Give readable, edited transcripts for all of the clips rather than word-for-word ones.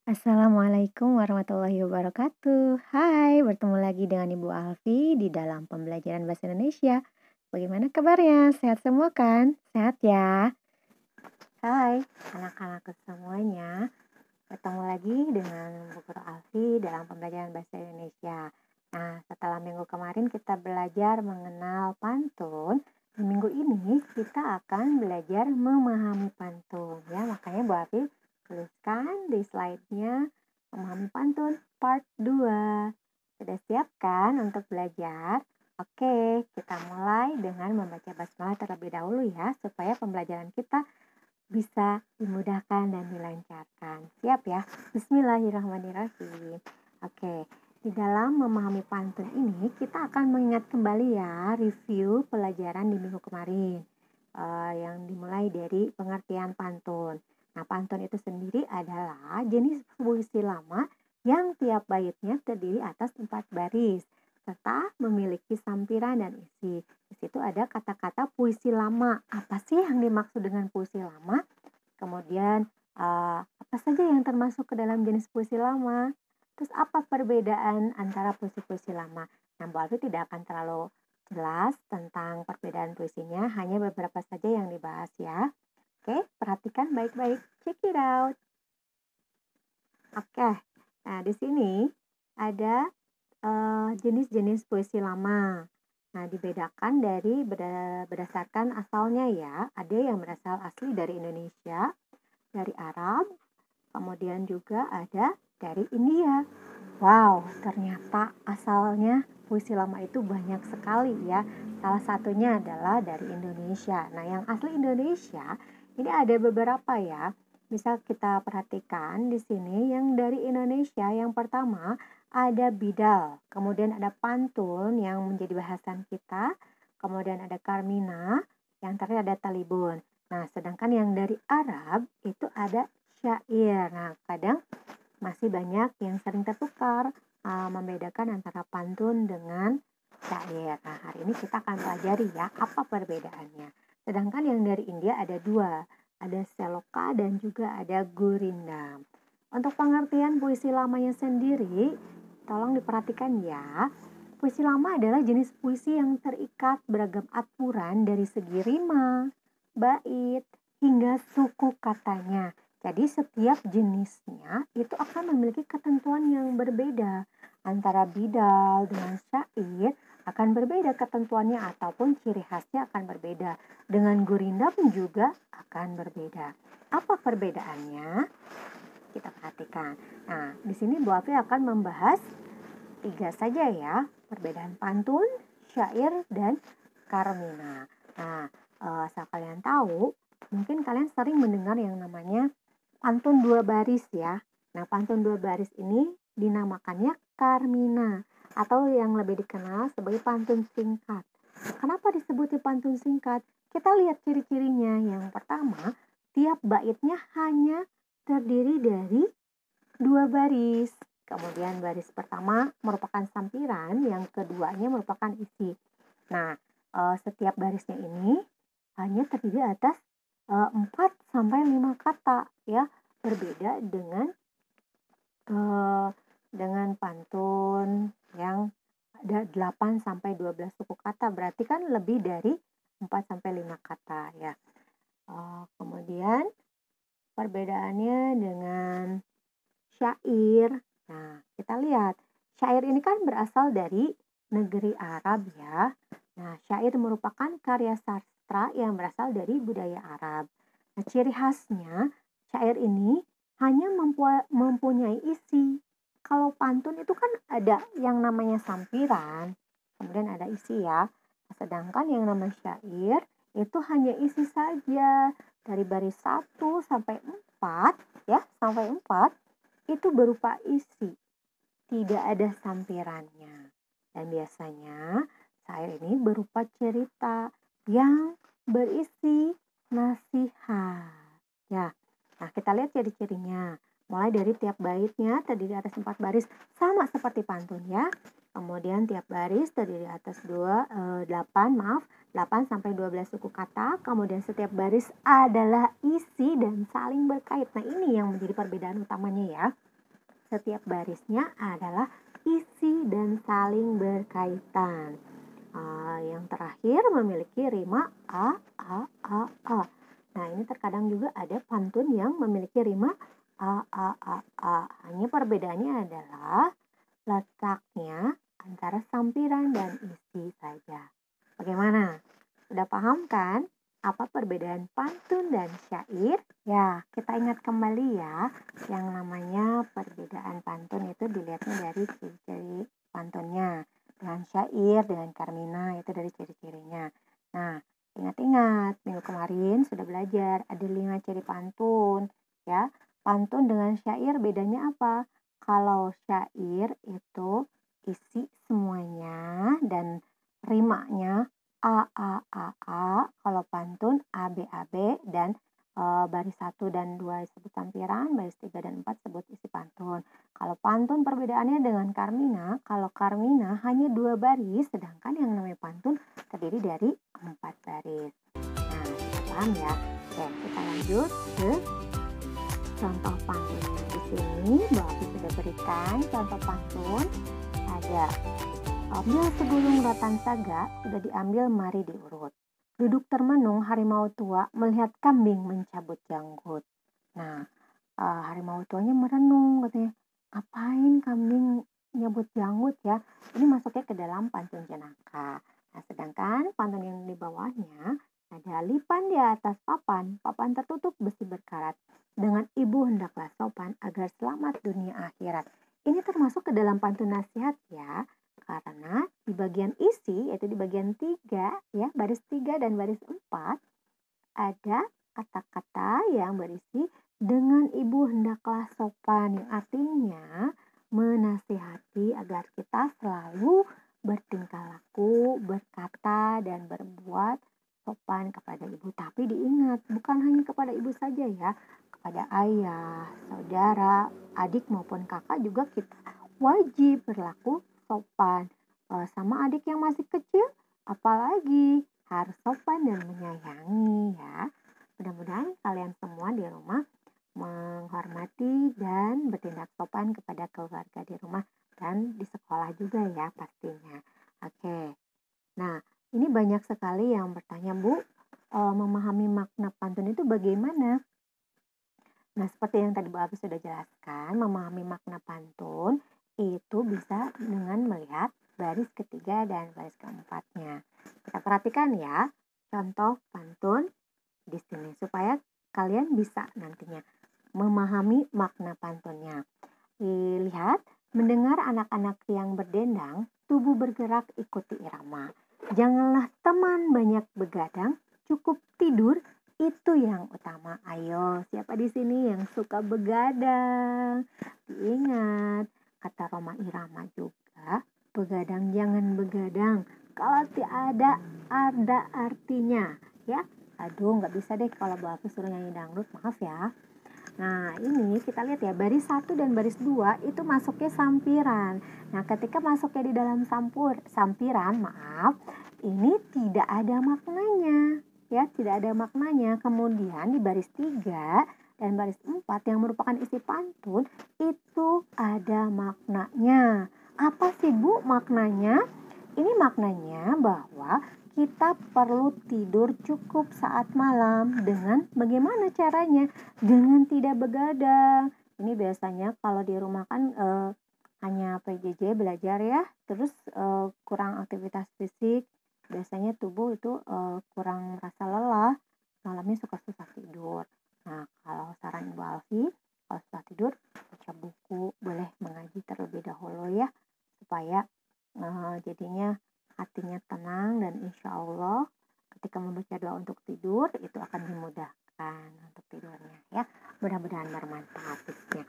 Assalamualaikum warahmatullahi wabarakatuh. Hai, bertemu lagi dengan Ibu Alfi di dalam pembelajaran bahasa Indonesia. Bagaimana kabarnya? Sehat semua kan? Sehat ya? Hai, anak-anakku semuanya. Ketemu lagi dengan Bu Guru Alfi dalam pembelajaran bahasa Indonesia. Nah, setelah minggu kemarin kita belajar mengenal pantun, di minggu ini kita akan belajar memahami pantun. Ya, makanya Bu Alfi tuliskan di slide-nya memahami pantun part 2. Sudah siap kan untuk belajar? Oke, kita mulai dengan membaca basmalah terlebih dahulu ya, supaya pembelajaran kita bisa dimudahkan dan dilancarkan. Siap ya? Bismillahirrahmanirrahim. Oke, di dalam memahami pantun ini kita akan mengingat kembali ya review pelajaran di minggu kemarin yang dimulai dari pengertian pantun. Nah, pantun itu sendiri adalah jenis puisi lama yang tiap baitnya terdiri atas 4 baris serta memiliki sampiran dan isi. Di situ ada kata-kata puisi lama. Apa sih yang dimaksud dengan puisi lama? Kemudian apa saja yang termasuk ke dalam jenis puisi lama? Terus apa perbedaan antara puisi-puisi lama? Nah, Bu Alfi tidak akan terlalu jelas tentang perbedaan puisinya, hanya beberapa saja yang dibahas ya. Oke, perhatikan baik-baik. Check it out. Oke, nah di sini ada jenis-jenis puisi lama. Nah, dibedakan dari berdasarkan asalnya ya. Ada yang berasal asli dari Indonesia, dari Arab, kemudian juga ada dari India. Wow, ternyata asalnya puisi lama itu banyak sekali ya. Salah satunya adalah dari Indonesia. Nah, yang asli Indonesia ini ada beberapa ya. Bisa kita perhatikan di sini yang dari Indonesia yang pertama ada bidal, kemudian ada pantun yang menjadi bahasan kita, kemudian ada karmina, yang terakhir ada talibun. Nah, sedangkan yang dari Arab itu ada syair. Nah, kadang masih banyak yang sering tertukar membedakan antara pantun dengan syair. Nah, hari ini kita akan pelajari ya apa perbedaannya. Sedangkan yang dari India ada dua, ada seloka dan juga ada gurindam. Untuk pengertian puisi lamanya sendiri, tolong diperhatikan ya. Puisi lama adalah jenis puisi yang terikat beragam aturan dari segi rima, bait, hingga suku katanya. Jadi setiap jenisnya itu akan memiliki ketentuan yang berbeda. Antara bidal dengan syair akan berbeda ketentuannya ataupun ciri khasnya akan berbeda. Dengan gurinda pun juga akan berbeda. Apa perbedaannya? Kita perhatikan. Nah, di sini Bu Afi akan membahas 3 saja ya, perbedaan pantun, syair, dan karmina. Nah, asal kalian tahu, mungkin kalian sering mendengar yang namanya pantun 2 baris ya. Nah, pantun 2 baris ini dinamakannya karmina atau yang lebih dikenal sebagai pantun singkat. Kenapa disebutnya pantun singkat? Kita lihat ciri-cirinya. Yang pertama, tiap baitnya hanya terdiri dari 2 baris. Kemudian baris pertama merupakan sampiran, yang keduanya merupakan isi. Nah, setiap barisnya ini hanya terdiri atas 4 sampai 5 kata ya. Berbeda dengan pantun yang ada 8 sampai 12 suku kata, berarti kan lebih dari 4 sampai 5 kata ya. Kemudian perbedaannya dengan syair. Nah, kita lihat. Syair ini kan berasal dari negeri Arab ya. Nah, syair merupakan karya sastra yang berasal dari budaya Arab. Nah, ciri khasnya syair ini hanya mempunyai isi. Kalau pantun itu kan ada yang namanya sampiran, kemudian ada isi ya. Sedangkan yang namanya syair itu hanya isi saja. Dari baris 1 sampai 4 ya, sampai 4 itu berupa isi, tidak ada sampirannya. Dan biasanya syair ini berupa cerita yang berisi nasihat. Ya, nah kita lihat ciri-cirinya. Mulai dari tiap baitnya terdiri atas 4 baris, sama seperti pantun ya. Kemudian tiap baris terdiri atas 8 sampai 12 suku kata. Kemudian setiap baris adalah isi dan saling berkait. Nah, ini yang menjadi perbedaan utamanya ya. Setiap barisnya adalah isi dan saling berkaitan. Yang terakhir memiliki rima a, a, a, a. Nah, ini terkadang juga ada pantun yang memiliki rima a, a, a, a. Hanya perbedaannya adalah letaknya antara sampiran dan isi saja. Bagaimana? Sudah paham kan? Apa perbedaan pantun dan syair? Ya, kita ingat kembali ya, yang namanya perbedaan pantun itu dilihatnya dari ciri-ciri pantunnya. Dengan syair, dengan karmina, itu dari ciri-cirinya. Nah, ingat-ingat, minggu kemarin sudah belajar, ada 5 ciri pantun. Ya, pantun dengan syair bedanya apa? Kalau syair itu isi semuanya dan rimanya A, A, A, A. Kalau pantun A, B, A, B. Dan baris 1 dan 2 disebut sampiran, baris 3 dan 4 sebut isi pantun. Kalau pantun perbedaannya dengan karmina, kalau karmina hanya 2 baris, sedangkan yang namanya pantun terdiri dari 4 baris. Nah, kita paham ya? Oke, kita lanjut ke contoh pantunnya. Di sini Mbak Afi sudah berikan contoh pantun. Ada bila segulung rotan saga sudah diambil, mari diurut. Duduk termenung harimau tua melihat kambing mencabut janggut. Nah, harimau tuanya merenung, katanya, ngapain kambing nyabut janggut ya? Ini masuknya ke dalam pantun jenaka. Nah, sedangkan pantun yang di bawahnya ada lipan di atas papan, papan tertutup besi berkarat. Dengan ibu hendaklah sopan agar selamat dunia akhirat. Ini termasuk ke dalam pantun nasihat ya, karena di bagian isi, yaitu di bagian 3 ya, baris 3 dan baris 4 ada kata-kata yang berisi dengan ibu hendaklah sopan, yang artinya menasihati agar kita selalu bertingkah laku, berkata dan berbuat sopan kepada ibu. Tapi diingat, bukan hanya kepada ibu saja ya, kepada ayah, saudara, adik maupun kakak juga kita wajib berlaku sopan. Sama adik yang masih kecil, apalagi harus sopan dan menyayangi ya. Mudah-mudahan kalian semua di rumah menghormati dan bertindak sopan kepada keluarga di rumah dan di sekolah juga ya pastinya. Oke. Nah, ini banyak sekali yang bertanya, Bu, memahami makna pantun itu bagaimana? Nah, seperti yang tadi Bu Abi sudah jelaskan, memahami makna pantun itu bisa dengan melihat baris ketiga dan baris keempatnya. Kita perhatikan ya, contoh pantun di sini supaya kalian bisa nantinya memahami makna pantunnya. Lihat, mendengar anak-anak yang berdendang, tubuh bergerak ikuti irama. Janganlah teman banyak begadang, cukup tidur itu yang utama. Ayo, siapa di sini yang suka begadang? Diingat, kata Roma Irama juga, begadang jangan begadang kalau tidak ada artinya. Ya, aduh nggak bisa deh kalau Bu Hafiz suruh nyanyi dangdut, maaf ya. Nah, ini kita lihat ya, baris 1 dan baris 2 itu masuknya sampiran. Nah, ketika masuknya di dalam sampiran, ini tidak ada maknanya. Ya, tidak ada maknanya. Kemudian di baris 3 dan baris 4 yang merupakan isi pantun itu ada maknanya. Apa sih Bu maknanya? Ini maknanya bahwa kita perlu tidur cukup saat malam. Dengan bagaimana caranya? Dengan tidak begadang. Ini biasanya kalau di rumah kan hanya PJJ belajar ya, terus kurang aktivitas fisik, biasanya tubuh itu kurang merasa lelah, malamnya suka susah tidur. Nah, kalau saran Ibu Alfi, kalau susah tidur, baca buku, boleh mengaji terlebih dahulu ya, supaya jadinya hatinya tenang dan insya Allah ketika membaca doa untuk tidur itu akan dimudahkan untuk tidurnya ya. Mudah-mudahan bermanfaat tipsnya.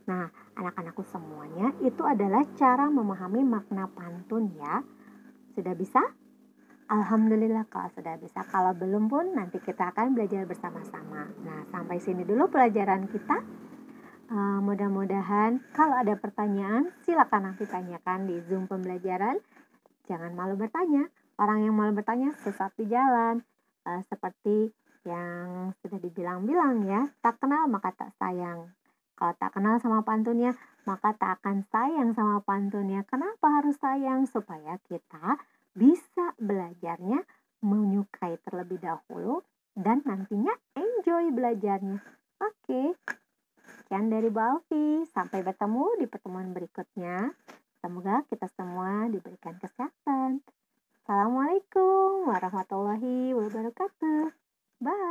Nah, anak-anakku semuanya, itu adalah cara memahami makna pantun ya. Sudah bisa? Alhamdulillah kalau sudah bisa. Kalau belum pun nanti kita akan belajar bersama-sama. Nah, sampai sini dulu pelajaran kita. Mudah-mudahan kalau ada pertanyaan silakan nanti tanyakan di Zoom pembelajaran. Jangan malu bertanya. Orang yang malu bertanya sesat di jalan. Seperti yang sudah dibilang-bilang ya, tak kenal maka tak sayang. Kalau tak kenal sama pantunnya, maka tak akan sayang sama pantunnya. Kenapa harus sayang? Supaya kita bisa belajarnya, menyukai terlebih dahulu, dan nantinya enjoy belajarnya. Oke, sekian dari Bu Alfi. Sampai bertemu di pertemuan berikutnya. Semoga kita semua diberikan kesehatan. Assalamualaikum warahmatullahi wabarakatuh. Bye.